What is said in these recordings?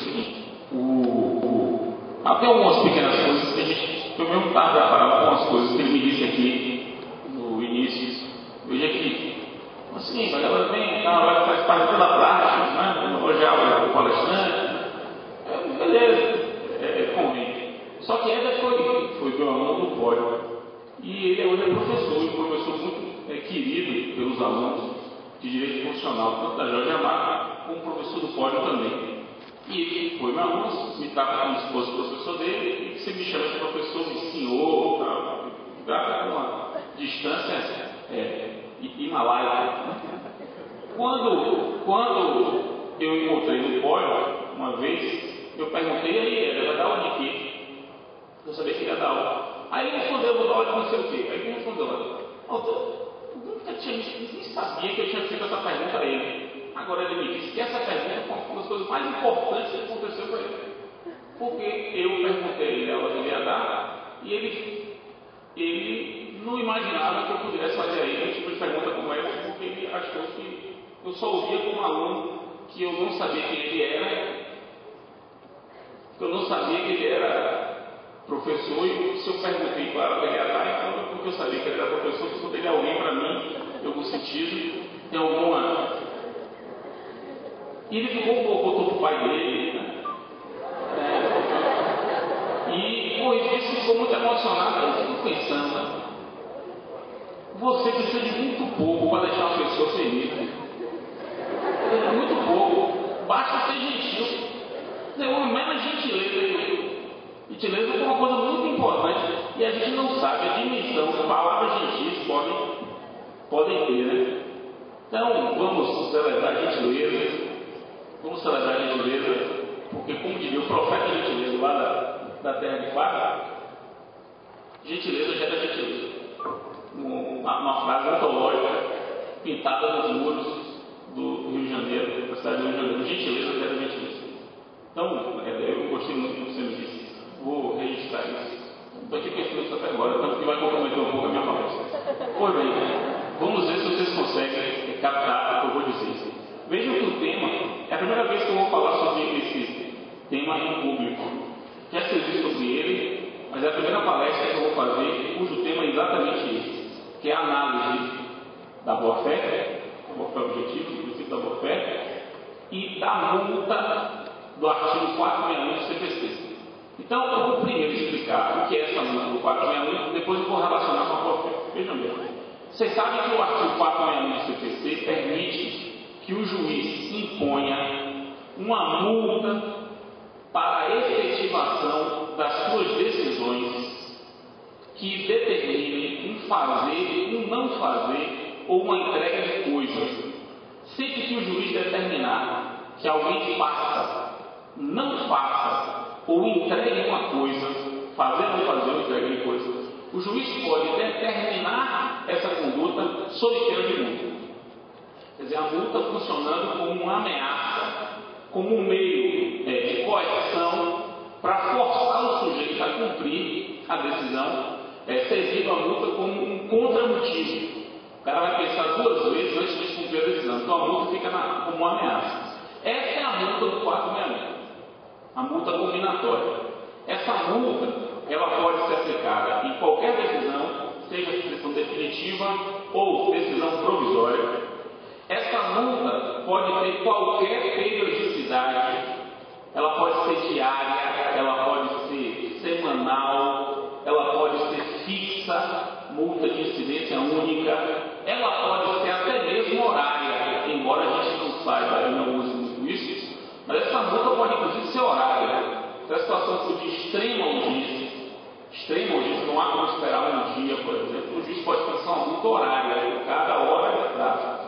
seguinte: até algumas pequenas coisas que a gente, eu mesmo estava preparado com algumas coisas que ele me disse aqui no início. Veja aqui, assim, a galera vem, faz parte toda a prática, né? Elogiar o palestrante, beleza, convém. Só que Éder foi meu aluno do pódio, e ele hoje é professor, e um professor muito querido pelos alunos de direito constitucional, tanto da Jorge Amado como professor do pódio também. E ele foi meu aluno, me trata como se fosse professor dele, e você me chama de professor, me senhor, me trata com uma distância himalaica. Quando eu encontrei no pódio, uma vez, eu perguntei a ele vai dar aula de quê? Eu sabia que ele ia dar aula. Aí ele respondeu, vou dar aula de não sei o quê. Aí ele respondeu, nunca tinha, nem sabia que eu tinha feito essa pergunta a ele. Agora ele me disse que essa pergunta foi uma das coisas mais importantes que aconteceu com ele. Porque eu perguntei a ele a aula que ele ia dar, e ele não imaginava que eu pudesse fazer a ele um tipo de pergunta como essa, porque ele achou que eu só ouvia como aluno, que eu não sabia quem ele era, que eu não sabia que ele era professor, e se eu perguntei para ele ia dar, então é porque eu sabia que ele era professor, porque quando ele é alguém para mim, em algum sentido, tem alguma... E ele contou para o pai dele, né? E isso ficou muito emocionado. Eu fico pensando, você precisa de muito pouco para deixar uma pessoa feliz. Muito pouco. Basta ser gentil. Uma mera gentileza. Gentileza é uma coisa muito importante. E a gente não sabe a dimensão que palavras gentis podem ter, né? Então, vamos celebrar a gentileza. Vamos celebrar a gentileza. Porque, como diria o profeta gentileza lá da terra de Fábio, gentileza gera gentileza. Uma frase antológica pintada nos muros do Rio de Janeiro, da cidade do Rio de Janeiro. Gentileza gera gentileza. Então, eu gostei muito do que você me disse. Vou registrar isso. Estou aqui pensando isso até agora, tanto que vai comprometer um pouco a minha palestra. Pois bem, vamos ver se vocês conseguem captar o que eu vou dizer. Vejam que o tema é a primeira vez que eu vou falar sobre esse tema em público. Já escrevi sobre ele, mas é a primeira palestra que eu vou fazer cujo tema é exatamente esse, que é a análise da boa-fé, objetivo, do princípio da boa-fé, e da multa do artigo 461 do CPC. Então, eu vou primeiro explicar o que é essa multa do 461, depois eu vou relacionar com a boa-fé. Vejam bem, vocês sabem que o artigo 461 do CPC permite que o juiz imponha uma multa para a efetivação das suas decisões que determinem um fazer, um não fazer ou uma entrega de coisas. Sempre que o juiz determinar que alguém faça, não faça ou entregue uma coisa, fazer ou não fazer ou entrega de coisa, o juiz pode determinar essa conduta sob pena de multa. Quer dizer, a multa funcionando como uma ameaça, como um meio de coerção para forçar o sujeito a cumprir a decisão, servindo a multa como um contramotivo. O cara vai pensar duas vezes antes de cumprir a decisão. Então a multa fica como uma ameaça. Essa é a multa do 461, a multa combinatória. Essa multa, ela pode ser aplicada em qualquer decisão, seja decisão definitiva ou decisão provisória. Essa multa pode ter qualquer periodicidade, ela pode ser diária, ela pode ser semanal, ela pode ser fixa, multa de incidência única, ela pode ser até mesmo horária, embora a gente não saiba, eu não use muito isso, mas essa multa pode inclusive ser horária. Se a situação for de extrema urgência, não há como esperar um dia, por exemplo, o juiz pode pensar uma multa horária, cada hora de atraso.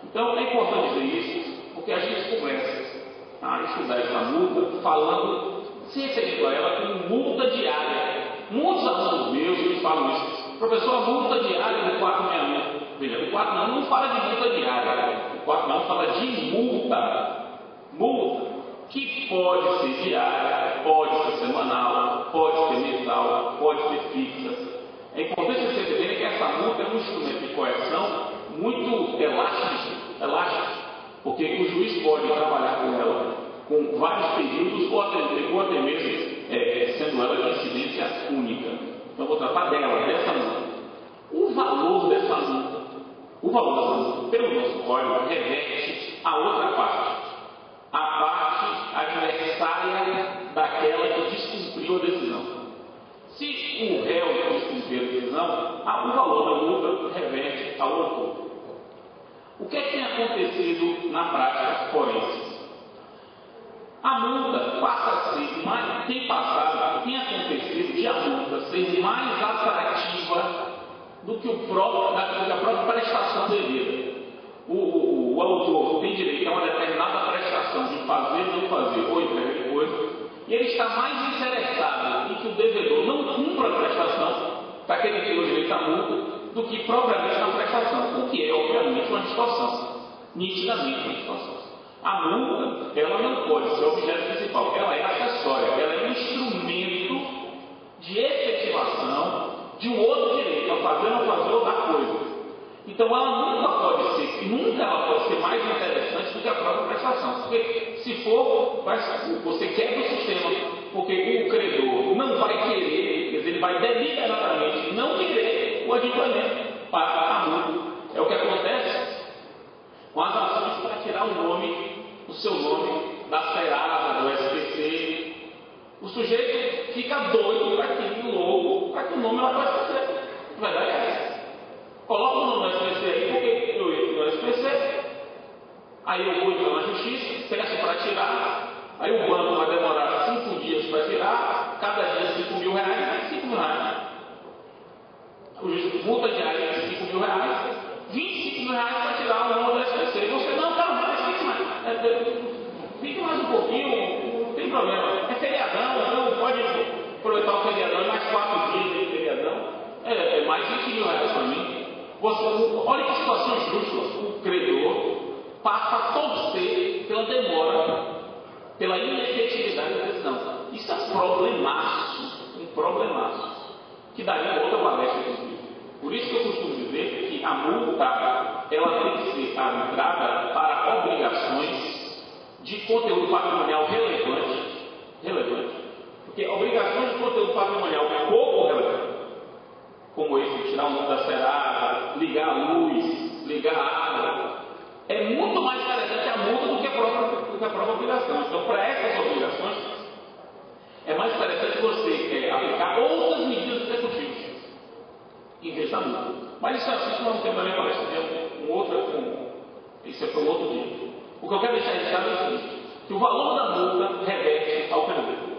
Então é importante dizer isso, porque a gente começa a estudar essa multa falando, se referindo a ela como multa diária. Muitos alunos meus me falam isso. Professor, a multa diária do 461. Veja, o 461 não fala de multa diária, o 461 fala de multa. Multa que pode ser diária, pode ser semanal, pode ser mensal, pode ser fixa. É importante vocês entenderem que essa multa é um instrumento de coerção muito elástico, porque o juiz pode trabalhar com ela com vários períodos, ou até mesmo sendo ela de incidência única. Então, vou tratar dessa multa. O valor dessa multa, pelo nosso código, reverte a outra parte. A parte adversária daquela que descumpriu a decisão. Se o réu descumprir a decisão, o valor da multa reverte ao autor. O que é que tem acontecido na prática forense? A multa passa a ser tem acontecido de a multa ser mais atrativa do que a própria prestação devida. O autor tem direito a uma determinada prestação de fazer, não fazer, ou entregar coisa, e ele está mais interessado em que o devedor não cumpra a prestação, para que ele tenha o direito à multa, do que propriamente na prestação, o que é, obviamente, uma distorção, nitidamente uma distorção. A multa, ela não pode ser o objeto principal, ela é acessória, ela é um instrumento de efetivação de um outro direito, a fazer, não fazer ou dar coisa. Então ela nunca pode ser mais interessante do que a própria prestação. Porque se for, você quebra o sistema, porque o credor não vai querer, quer dizer, ele vai deliberadamente não querer o adiantamento para a multa. É o que acontece com as ações para tirar o seu nome da Serasa, do SPC. O sujeito fica doido para aquele logo, para que o nome lá do SPC. A verdade é essa. Coloca o nome do SPC aí, porque eu entro no SPC, aí eu vou na justiça, peço para tirar, aí o banco vai demorar 5 dias para tirar, cada dia R$5.000, R$5.000. O juiz multa diária de R$5.000, R$25.000 para tirar o nome do SPC. E você, não, cara, mas fique mais um pouquinho, não tem problema. É feriadão, não pode aproveitar o feriadão, mais 4 dias de feriadão, é mais R$20.000 para mim. Olha que situação justa. O credor passa a torcer pela demora, pela inefetividade da decisão. Isso é um problemaço, que daria outra palestra, inclusive. Por isso que eu costumo dizer que a multa, ela tem que ser arbitrada para obrigações de conteúdo patrimonial relevante. Porque obrigações de conteúdo patrimonial pouco relevante, como esse, tirar o nome da Serasa, ligar a luz, ligar a água, é muito mais interessante a multa do que a própria obrigação. Então, para essas obrigações, é mais interessante você aplicar outras medidas executivas em vez da multa. Mas isso não é um tema da minha palestra, isso é para um outro dia. O que eu quero deixar registrado é o seguinte, que o valor da multa reverte ao credor.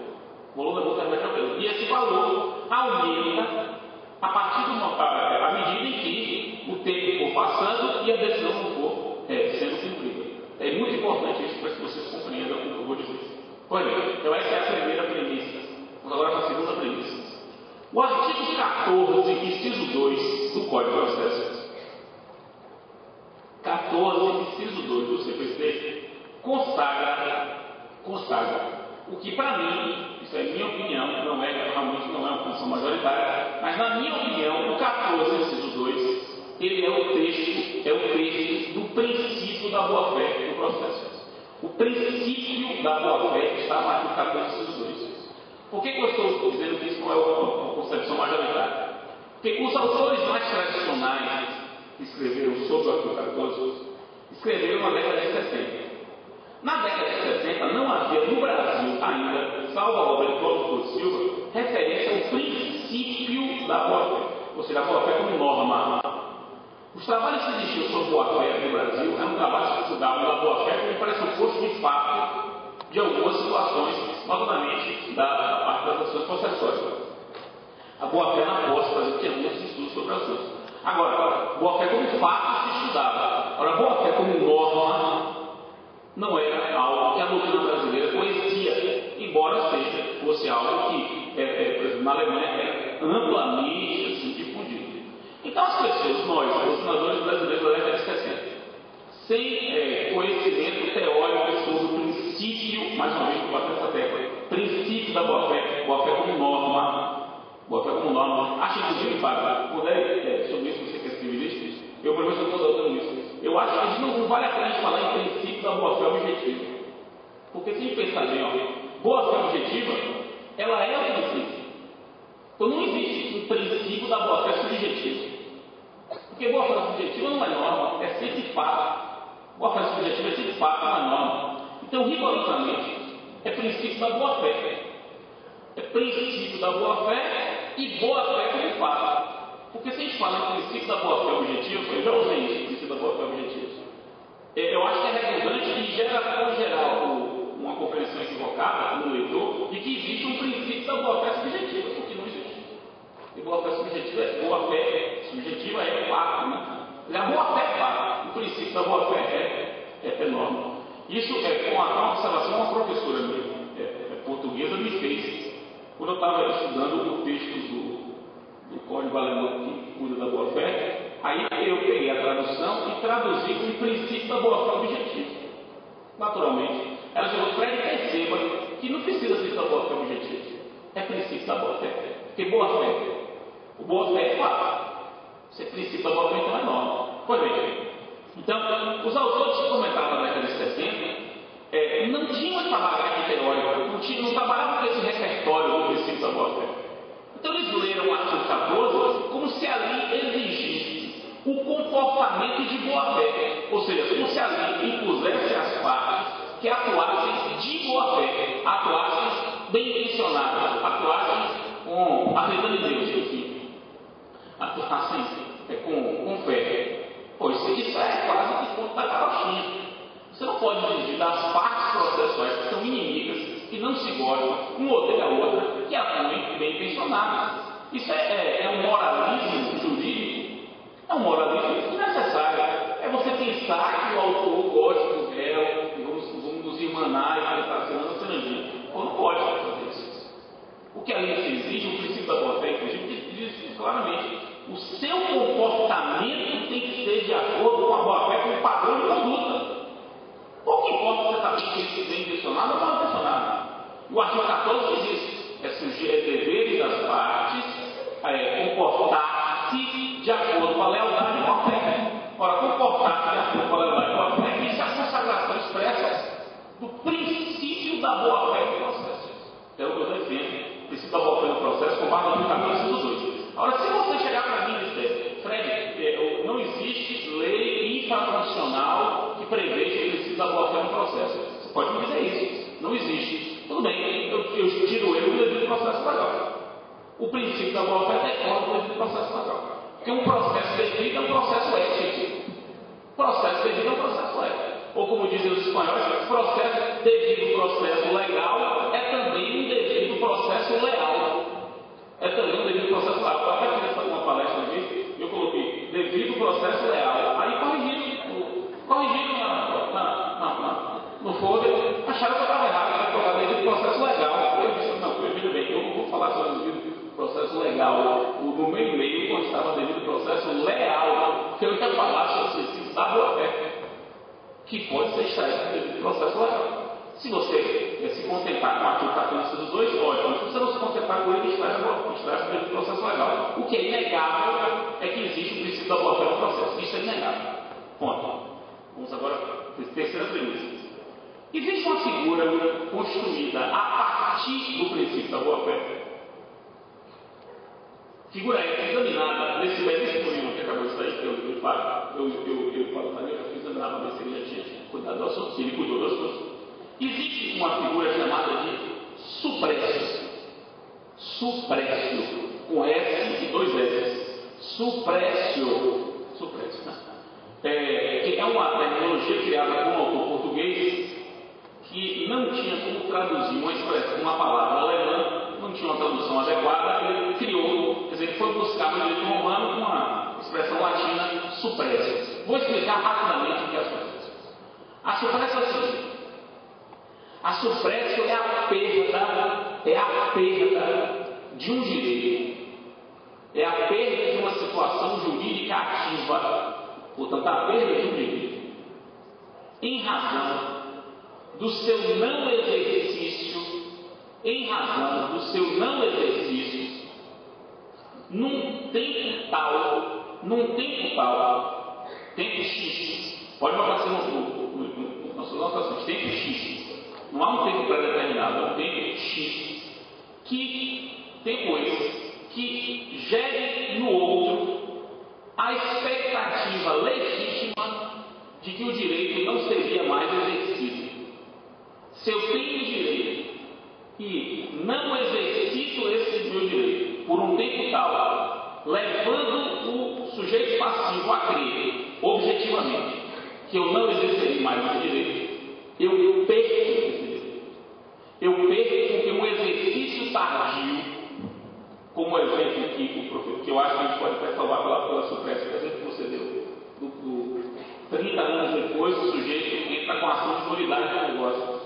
O valor da multa reverte ao credor. E esse valor aumenta a partir à medida em que o tempo for passando e a decisão não for sendo cumprida. É muito importante isso para que vocês compreendam o que eu vou dizer. Pois bem, então essa é a primeira premissa. Vamos agora para a segunda premissa. O artigo 14, inciso 2 do Código de Processo, 14, inciso 2 do CPC, consagra o que, para mim, isso é minha opinião, realmente não é uma função majoritária, mas na minha opinião, o 14, inciso 2, ele é o texto do princípio da boa-fé do processo. O princípio da boa-fé está no artigo 14, inciso 2. Por que eu estou dizendo que isso não é uma concepção majoritária? Porque os autores mais tradicionais que escreveram sobre o artigo 14 escreveram na década de 60. Na década de 60 não havia no Brasil ainda, salvo a obra de Cláudio Couto Silva, referência ao princípio da boa-fé, ou seja, a boa-fé como norma. Os trabalhos que existiam sobre boa-fé no Brasil eram trabalhos que estudavam a boa-fé como pressuposto de fato de algumas situações, notadamente da parte das ações processórias. A boa-fé na posse, por exemplo, tinha muitos estudos sobre assuntos. Agora, boa-fé como fato se estudava. Agora, boa-fé como norma não era algo que a doutrina brasileira conhecia, embora fosse algo que, por exemplo, na Alemanha era amplamente difundido. Então as pessoas, nós, doutrinadores brasileiros da década de 60, sem conhecimento teórico sobre o princípio, mais uma vez, vou bater essa tecla, princípio da boa-fé como norma, acho inclusive, Fábio, puder sobre isso, você quer escrever isso, eu prometo que eu estou adotando isso. Eu acho que não vale a pena a gente falar em princípio da boa-fé objetiva. Porque se a gente pensar bem, boa fé objetiva, ela é o princípio. Então não existe um princípio da boa fé subjetiva. Porque boa fé subjetiva não é norma, é sempre fato. Boa fé subjetiva é sempre fato, não é norma. Então, rigorosamente, é princípio da boa fé. É princípio da boa fé e boa fé como fato. Porque se a gente fala em princípio da boa fé objetiva, eu já usei isso, princípio da boa fé objetiva. Eu acho que é redundante e gera, pode gerar uma compreensão equivocada no leitor de que existe um princípio da boa fé subjetiva, porque não existe. E boa fé subjetiva é fato, né? A boa fé é fato. O princípio da boa fé é norma. Isso é com a observação uma professora minha, portuguesa, me fez quando eu estava estudando o texto do Código Alemão que cuida da boa fé. Aí eu peguei a tradução e traduzi como princípio da boa fé objetiva. Naturalmente, ela falou: Fred, perceba que não precisa ser da boa fé objetiva. É princípio da boa fé. Porque boa fé é fato. Se é princípio da boa fé, então é norma. Pois bem. Então, os autores que comentavam na década de 70 não tinham essa bagagem teórica, não trabalhavam com esse repertório do princípio da boa fé. Então, eles leram o artigo 14 como se ali exigisse o comportamento de boa fé, ou seja, como se ali impusesse as partes que atuassem de boa fé, atuassem bem intencionadas, atuassem acreditando em Deus, enfim, atuassem com fé. Pois isso é quase que ponto da carochinha. Você não pode exigir das partes processuais que são inimigas, que não se gostam, uma odeia a outra, que atuem bem intencionadas. Isso é um moralismo jurídico, é um moralismo desnecessário. É você pensar que o autor gosta do réu, e vamos nos irmanar e pensar semana estrangeira. Ou não pode fazer isso. O que a lei exige, o princípio da boa fé, inclusive, diz claramente: o seu comportamento tem que ser de acordo com a boa fé, com o padrão de conduta. Pouco importa se você está bem intencionado ou mal intencionado. O artigo 14 diz isso: é dever das partes comportar-se de acordo com a lealdade e boa fé. Ora, comportar-se de acordo com a lealdade e boa fé, isso é a consagração expressa do princípio da boa fé no processo. É o que eu defendo, o princípio da boa fé no processo, com base no artigo 14 dos dois. Agora, se você chegar para mim e dizer: Fred, não existe lei infraconstitucional que preveja o princípio da boa fé no processo. Você pode me dizer isso. Não existe. Tudo bem, eu tiro ele do devido processo legal. O princípio da boa fé decorre do devido processo legal. Porque um processo devido é um processo ético. Processo devido é um processo ético. Ou como dizem os espanhóis, processo devido processo legal é também um devido processo leal. É também um devido processo leal. Eu até fiz uma palestra aqui, eu coloquei devido processo leal. Aí corrigiram no folder, acharam que eu estava errado, que eu estava devido processo legal. Eu disse: não, veja bem, eu não vou falar sobre o devido processo legal. No meu e-mail constava devido processo leal, porque eu ia falar sobre o princípio da boa fé, que pode ser extraído devido processo legal. Se você se contentar com o artigo 14 dos dois, ótimo. Se você não se contentar com ele, extrai o processo legal. O que é inegável é que existe o princípio da boa fé no processo. Isso é inegável. Ponto. Vamos agora para a terceira premissa. Existe uma figura construída a partir do princípio da boa fé. Figura essa examinada nesse belíssimo livro que acabou de sair, que eu falo também, eu examinar para ver se ele já tinha cuidado do assunto, se ele cuidou do assunto. Existe uma figura chamada de suprécio. Suprécio, com S e dois S. Suprécio, né? Que é uma terminologia criada por um autor português que não tinha como traduzir uma palavra alemã, não tinha uma tradução adequada, ele criou, quer dizer, ele foi buscar no direito romano uma expressão latina, suprécio. Vou explicar rapidamente o que é a suprécio. A suprécio é o seguinte: a suprécio é a perda de um direito, é a perda de uma situação jurídica ativa, portanto, a perda de um direito, em razão do seu não exercício, num tempo tal, tempo X, pode botar assim no nosso tempo X, não há que o direito não seria mais exercido. Se eu tenho direito e não exercito esse meu direito por um tempo tal, levando o sujeito passivo a crer, objetivamente, que eu não exercerei mais esse direito, eu perco esse direito. Eu perco porque um exercício tardio, como o exemplo que eu acho que a gente pode até salvar pela supressa, que a gente procedeu, do 30 anos depois, o sujeito entra com a ação de nulidade do negócio.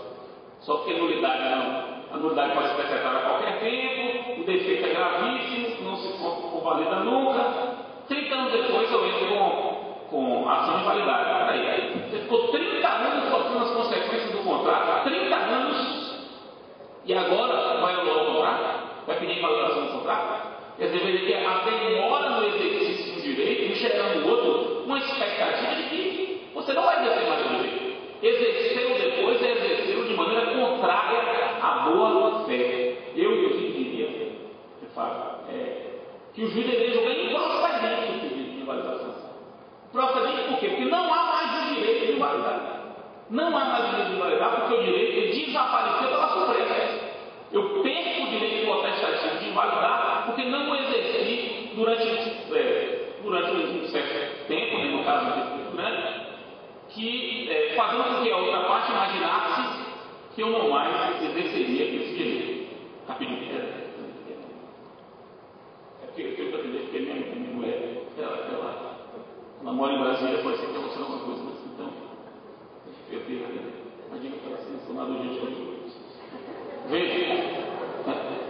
Só porque a nulidade pode ser decretada a qualquer tempo, o defeito é gravíssimo, não se convalida nunca. 30 anos depois eu entro com ação de validade. Peraí, você ficou 30 anos sofrendo as consequências do contrato, 30 anos, e agora vai anular o contrato? Vai pedir validação do contrato? Quer dizer, veja que a demora no exercício do direito, enxergando o outro, uma expectativa de que você não vai exercer mais o direito. Exercê-lo depois é exercê-lo de maneira contrária à boa fé. Eu diria, de fato, que o juiz deveria julgar improcedente o pedido de invalidação. Procedente por quê? Porque não há mais o direito de invalidar. Não há mais o direito de invalidar porque o direito desapareceu pela supressa. Eu perco o direito potestativo de invalidar porque não o exerci durante um certo tempo, no caso do grande, fazendo com que a outra parte imaginasse que eu não mais exerceria esse direito. Rapidinho. Porque eu tenho que entender porque minha mulher, ela mora em Brasília, pode ser que ela alguma coisa, mas então, eu tenho que entender. Imagina que ela seja funcionada do dia de hoje. Veja, é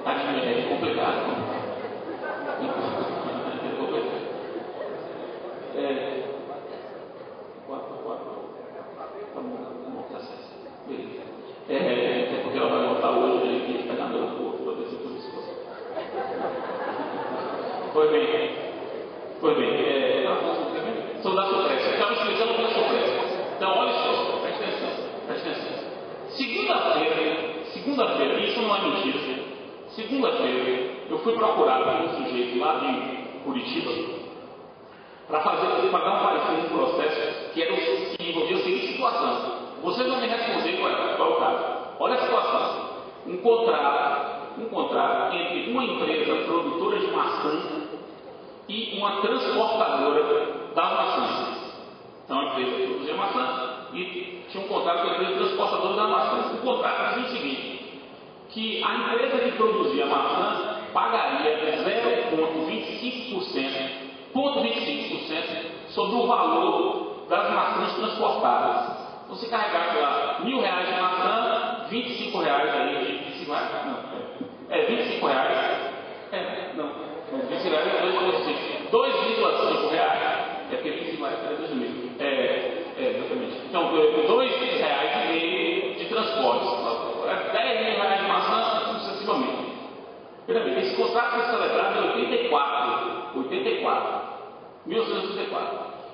complicado. É complicado. Tá certo. Beleza. É porque ela vai voltar hoje e a gente vai dar no corpo para ver se tudo isso fosse. Foi bem. Sou da supressa. Estava explicando pela supressa. Então, olha só, presta atenção. Segunda-feira, isso não é mentira. Segunda-feira, eu fui procurado por um sujeito lá de Curitiba para dar um parecer no processo que envolvia a seguinte situação. Vocês vão me responder qual é o caso. Olha a situação. Um contrato entre uma empresa produtora de maçã e uma transportadora das maçãs. Então a empresa produzia maçã e tinha um contrato com a empresa transportadora das maçãs. O contrato dizia o seguinte, que a empresa que produzia a maçã pagaria 0,25% sobre o valor das maçãs transportadas. Então, se carregasse lá R$1.000 de maçã, R$25 aí, R$25, não, R$25, não, R$25 é 2,5 reais, porque R$25 é 2 mil, exatamente. Então, R$2,5 de transporte, R$10.000 de maçã, sucessivamente. Primeiro, esse contrato foi celebrado em 1984.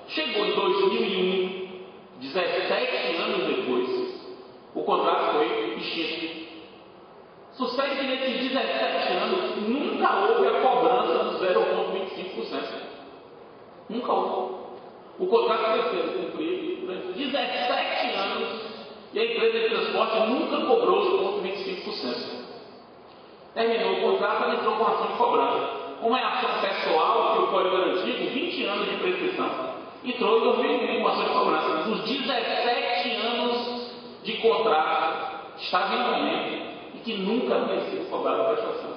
Chegou em 2001, 17 anos depois, o contrato foi extinto. Sucede que nesses 17 anos nunca houve a cobrança dos 0,25%. Nunca houve. O contrato foi sendo cumprido durante 17 anos e a empresa de transporte nunca cobrou os 0,25%. Terminou o contrato, ela entrou com ação de cobrança. Uma é ação pessoal, que o Código Antigo, 20 anos de prescrição. Entrou em 2001 com ação de cobrança. Dos 17 anos de contrato, estava em momento e que nunca havia sido cobrada a prestação.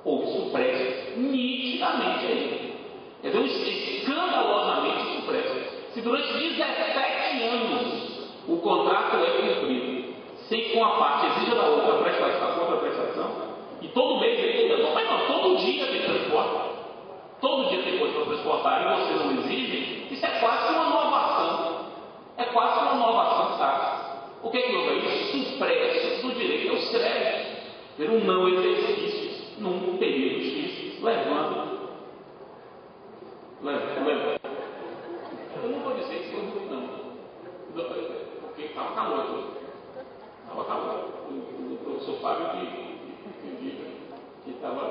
Houve supresso nitidamente aí. Quer dizer, escandalosamente supresso. Se durante 17 anos o contrato é cumprido, sem que uma parte exija da outra a contra-prestação, e todo mês todo dia tem transporte. Todo dia tem coisa para transportar e você não exige, isso é quase que uma novação. Tá? O que houve aí? Supresso do direito aos créditos. Ter um não exercício num período X, levando. Eu não vou dizer que foi ruim, não. Porque estava calor. O professor Fábio que estava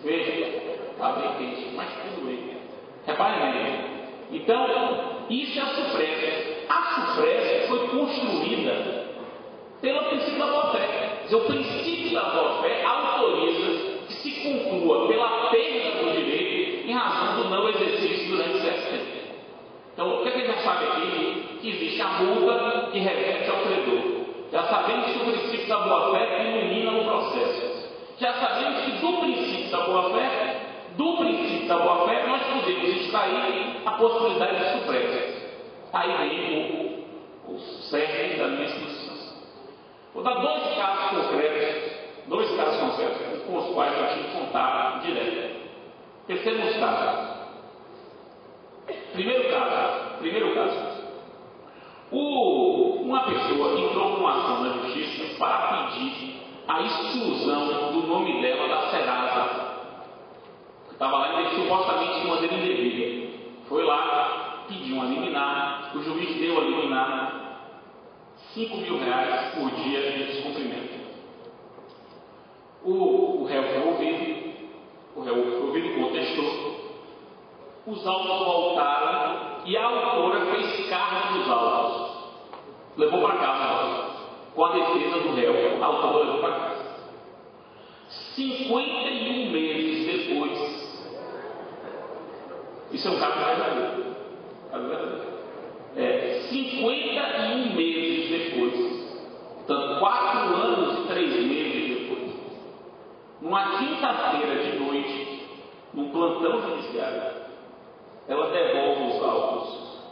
veja, está bem quente, mas tudo bem. Repare bem. Então, Então, isso é a SUPRESP. A SUPRESP foi construída pelo princípio da boa-fé. Quer dizer, o princípio da boa-fé autoriza que se conclua pela perda do direito em razão do não exercício durante certo tempo. Então, o que a gente já sabe aqui? Que existe a multa que reverte ao credor. Já sabemos que o princípio da boa-fé ilumina o processo. Já sabemos que do princípio da boa-fé, nós podemos extrair a possibilidade de SUPRESP. Aí vem o cerne da minha exposição. Vou dar dois casos concretos com os quais eu tive contato direto. Terceiro caso. Primeiro caso. Uma pessoa entrou com uma ação na justiça para pedir a exclusão do nome dela da Serasa. Estava lá e supostamente de maneira indevida. Foi lá, pediu uma liminar, o juiz deu a liminar, R$5.000 por dia de descumprimento. O réu foi ouvido e contestou. Os autos voltaram e a autora fez cargo dos autos. Levou para casa com a defesa do réu. A autora levou para casa. 51 meses depois, isso é um caso verdadeiro. 51 meses depois, portanto, 4 anos e 3 meses depois, numa quinta-feira de noite, num plantão judiciário, ela devolve os autos,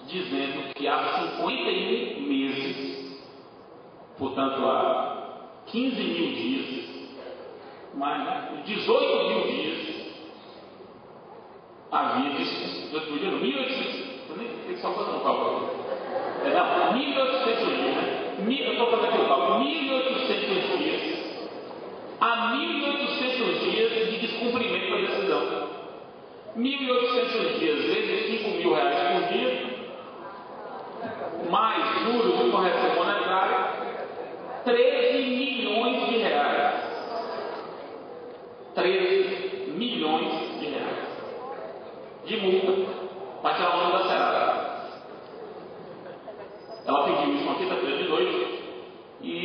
dizendo que há 51 meses, portanto, há 15 mil dias, mais 18 mil dias, havia 1.800, só fazendo um cálculo. 1.800 dias, né? Eu estou fazendo aqui o cálculo, 1.800 dias, há 1.800 dias de descumprimento da decisão. 1.800 dias vezes R$5.000 por dia, mais juros e correção monetária, 13 milhões de reais. 13 milhões de reais de multa para tirar o nome da Serasa. Ela pediu isso uma quinta-feira de noite e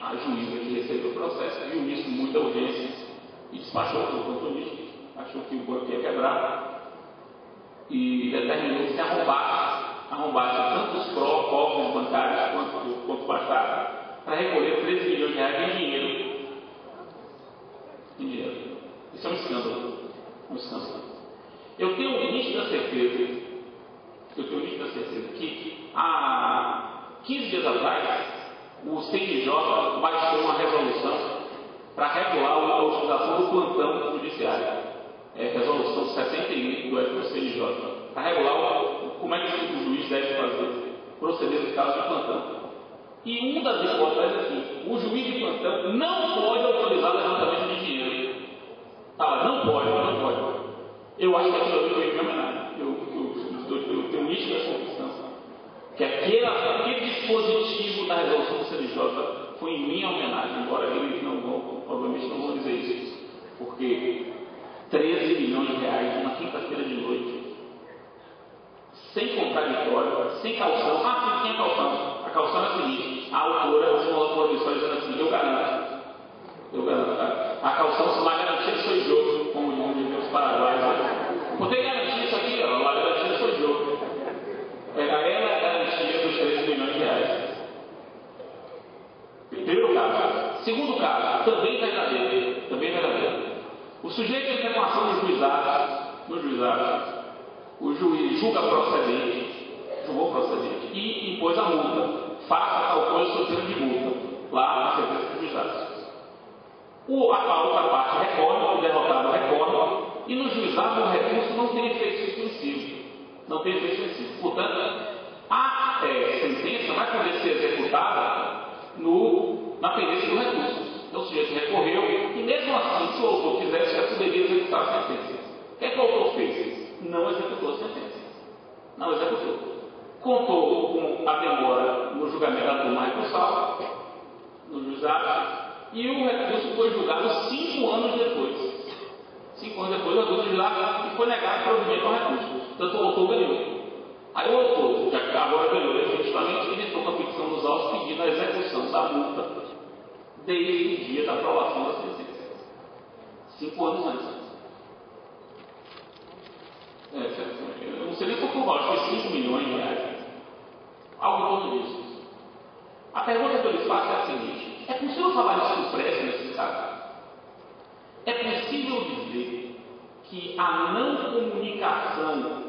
a juíza que recebeu o processo viu isso com muita urgência e despachou para o contornista, achou que o banco ia quebrar e determinou que se arrombasse tanto os cofres bancários quanto bastaram para recolher 13 milhões de reais em dinheiro. Isso é um escândalo. Eu tenho nítida certeza que há 15 dias atrás o CNJ baixou uma resolução para regular a utilização do plantão judiciário. Resolução 71 do CNJ, para regular como é que o juiz deve proceder nos casos de plantão. E uma das hipóteses é assim: o juiz de plantão não pode autorizar levantamento de dinheiro. Não pode. Eu acho que aquilo ali foi em minha homenagem. Eu tenho nítida convicção que aquele dispositivo da resolução do CNJ foi em minha homenagem, embora eles obviamente não vão dizer isso, porque 13 milhões de reais numa quinta-feira de noite, sem contraditório, sem calção. Sim, tinha calção. A calção é a seguinte: a autora falou uma pessoa dizendo assim: eu garanto. A calção, la garantia sou eu, como dizem os paraguaios. Por ter garantia isso aqui, la garantia sou eu. Ela é a garantia dos 13 milhões de reais. Primeiro caso. Segundo caso, também verdadeiro. O sujeito entra com ação no juizado. O juiz julgou procedente e impôs a multa. Faça tal coisa sob pena de multa, lá na sentença do juizado. A outra parte recorre, o derrotado recorre, e no juizado o recurso não tem efeito suspensivo. Portanto, a sentença vai poder ser executada na pendência do recurso. Então o sujeito recorreu, e mesmo assim, se o autor quisesse, já poderia executar a sentença. O que é que o autor fez? Não executou a sentença. Contou com a demora no julgamento da turma recursal, no juizado, e o recurso foi julgado 5 anos depois. 5 anos depois, o juiz lá e foi negado o provimento ao recurso. Portanto, o autor da multa desde o dia da aprovação da sentença. 5 anos antes. Eu não sei nem qual valor, acho que 5 milhões de reais. Algo em torno disso. A pergunta que eu lhes faço é a seguinte: é possível falar de supresso nesse caso? É possível dizer que a não comunicação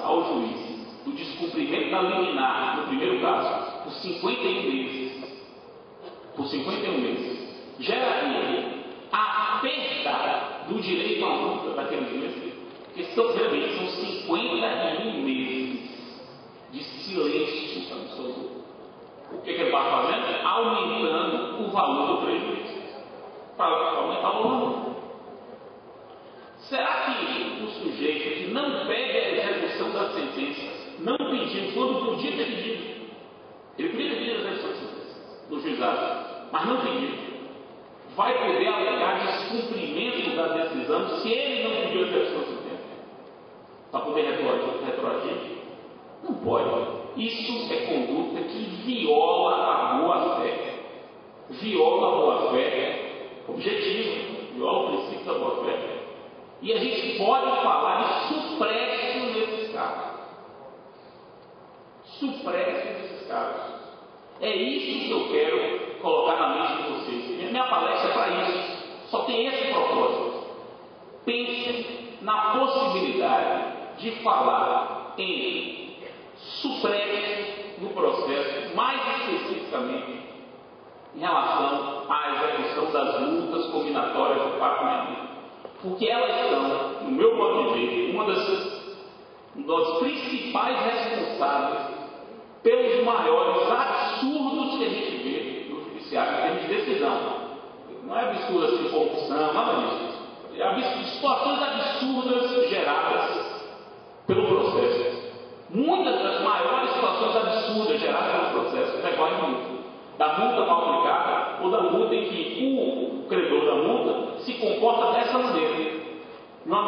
ao juiz do descumprimento da liminar, no primeiro caso, por 51 meses, geraria a perda do direito à multa daqueles meses? Porque são 51 meses de silêncio absoluto. O que ele está fazendo? Aumentando o valor do prejuízo. Para aumentar o valor. Será que o sujeito que não pede a execução da sentença, não pediu quando podia ter pedido, ele podia ter pedido a execução da sentença do juizado, mas não pediu, vai poder alegar descumprimento da decisão se ele não pediu a execução da sentença? Para poder retroagir? Não pode. Isso é conduta que viola a boa-fé. Viola a boa-fé objetiva, viola o princípio da boa-fé. E a gente pode falar de supresso nesses casos. Supresso nesses casos. É isso que eu quero colocar na mente de vocês. Minha palestra é para isso. Só tem esse propósito. Pensem na possibilidade de falar em supresso no processo, mais especificamente em relação à execução das multas combinatórias do pagamento. Porque elas são, no meu modo de ver, uma das principais responsáveis pelos maiores absurdos que a gente vê no judiciário em termos de decisão. Não é absurdo assim, corrupção, nada disso. É situações absurdas geradas pelo processo. Muitas das maiores situações absurdas geradas pelo processo decorrem muito da multa mal aplicada ou da multa em que o credor da multa se comporta dessa maneira. De uma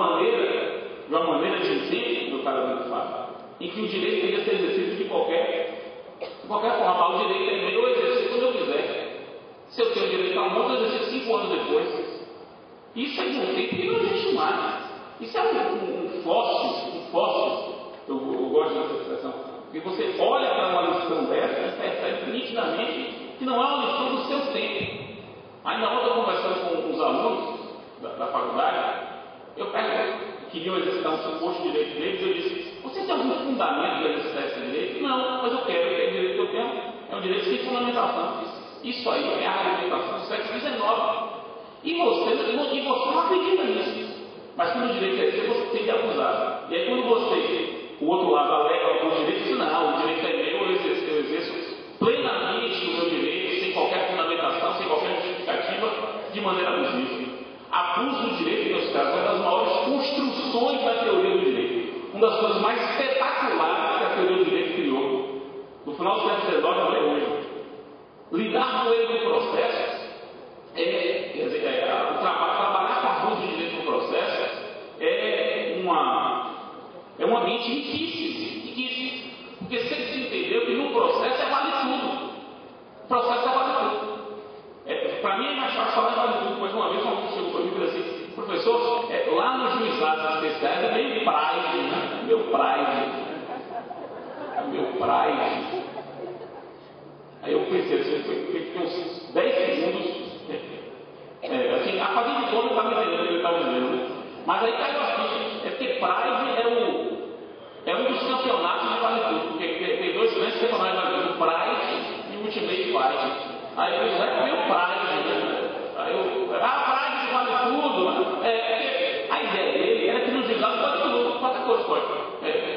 maneira de dizer, meu caro amigo Fábio, em que o direito teria ser exercido de qualquer forma. O direito é meu, eu exercito quando eu quiser. Se eu tenho direito à multa, eu exercito 5 anos depois. Isso é de um tempo que não existe mais. Isso é um fóssil. Eu gosto dessa expressão. Porque você olha para uma lição dessa e percebe nitidamente que não é uma lição do seu tempo. Ainda ontem, conversando com os alunos da faculdade, eu queria exercitar um suposto direito deles, eu disse: você tem algum fundamento para exercitar esse direito? Não, mas eu quero, porque o direito que eu tenho é um direito sem fundamentação. Isso aí é a argumentação do século XIX. E você não acredita nisso. Mas quando o direito é seu, você tem que abusar. E aí quando o outro lado alega o direito, não, o direito é meu, eu exerço plenamente o meu direito, sem qualquer fundamentação, sem qualquer justificativa, de maneira abusiva. Abuso do direito, meus caros, é uma das maiores construções da teoria do direito. Uma das coisas mais espetaculares que a teoria do direito criou, no final do século XIX até hoje. Lidar com ele no processo trabalhar com abuso de direito no processo é um ambiente riquíssimo. Porque você se entendeu que no processo vale tudo. O processo vale tudo. Para mim é mais fácil falar vale tudo. Mas uma vez um aluno chegou para mim e falou assim: professor, lá nos juizados especiais é meio pride, né? Meu pride. Aí eu pensei assim, fiquei uns 10 segundos. Assim, a fazer de conta eu estava entendendo o que ele estava dizendo. Mas aí caiu a ficha. É porque Pride é um dos campeonatos de vale tudo. Porque tem 2 grandes campeonatos de vale tudo: Pride e Ultimate Fight. Aí eu disse: é meu Pride, né? Aí eu, Pride de vale tudo. A ideia dele era que no juizado pode tudo. Qualquer coisa pode.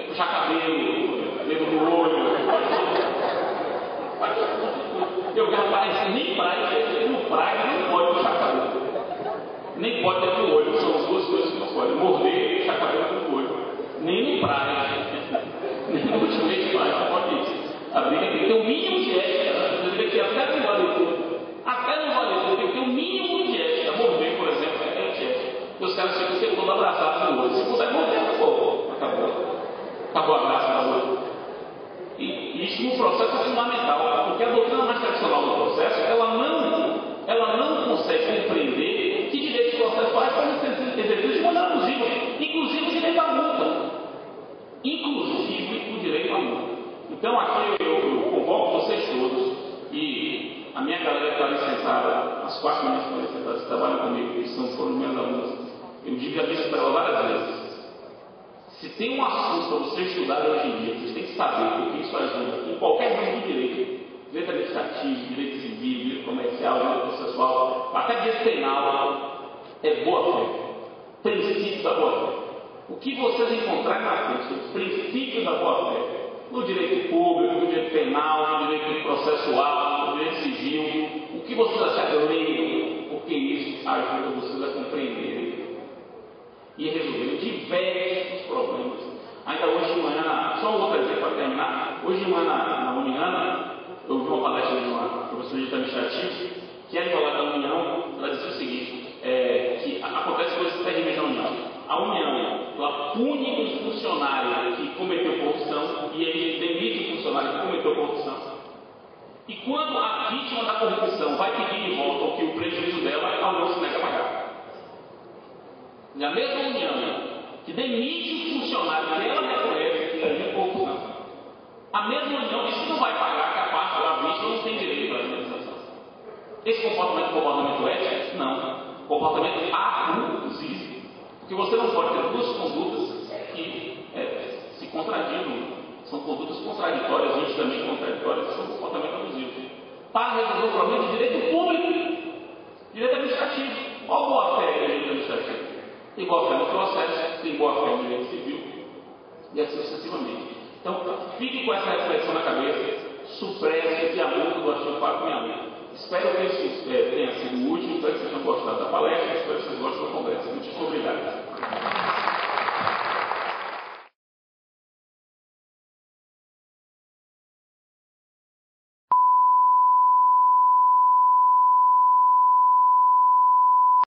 Puxar cabelo, dedo no olho, eu rapaz, nem Pride, no Pride não pode puxar cabelo. Nem pode ter no olho, são as 2 coisas que não podem. Morder e puxar cabelo no olho. Nem no Pride, nem no Ultimate Fight, não pode isso. A briga tem que ter um mínimo de ética. Você tem que até no vale tudo. Até no vale tudo tem que ter um mínimo de ética. Morder, por exemplo, é ética. Os caras ficam o tempo todo abraçados no olho. Se puder morder, acabou. Acabou o abraço no olho. E isso no processo é fundamental, porque a doutrina inclusive o direito à multa. Então aqui eu convoco vocês todos e a minha galera que está ali sentada, as 4 meninas que estão ali sentadas, que trabalham comigo, que foram meus alunos, eu digo a isso para ela várias vezes. Se tem um assunto para você estudar hoje em dia, vocês têm que saber porque isso ajuda em qualquer ramo do direito administrativo, direito civil, direito comercial, direito processual, até direito penal, é boa fé. Princípio da boa fé. O que vocês encontrarem na frente, os princípios da boa fé, no direito público, no direito penal, no direito processual, no direito civil, o que vocês acharem, leiam, porque isso ajuda vocês a compreenderem e resolverem diversos problemas. Ainda hoje de manhã, só um outro exemplo para terminar, hoje de manhã na Uniana, eu vi uma palestra de uma professora de administrativo, que é advogada da União, ela disse o seguinte, que acontece coisas terríveis na União. A União, ela pune um funcionário que cometeu corrupção e ele demite o funcionário que cometeu corrupção. E quando a vítima da corrupção vai pedir de volta o que o prejuízo dela, a União se nega a pagar. E a mesma União que demite o funcionário que ela reconhece que agiu corrupção, a mesma União diz que não vai pagar, que a parte da vítima não tem direito à indenização. Esse comportamento ético? Não. Comportamento abusivo. Porque você não pode ter duas condutas que se contradizem. São condutas contraditórias, justamente contraditórias, são comportamento abusivo. Para resolver o problema de direito público, direito administrativo. Qual boa fé do direito administrativo? Tem boa fé no processo, tem boa fé no direito civil, e assim sucessivamente. Então, fique com essa reflexão na cabeça, supresse e a multa do artigo 466. Espero que isso tenha sido útil, espero que vocês tenham gostado da palestra, espero que vocês gostem da conversa. Muito obrigado.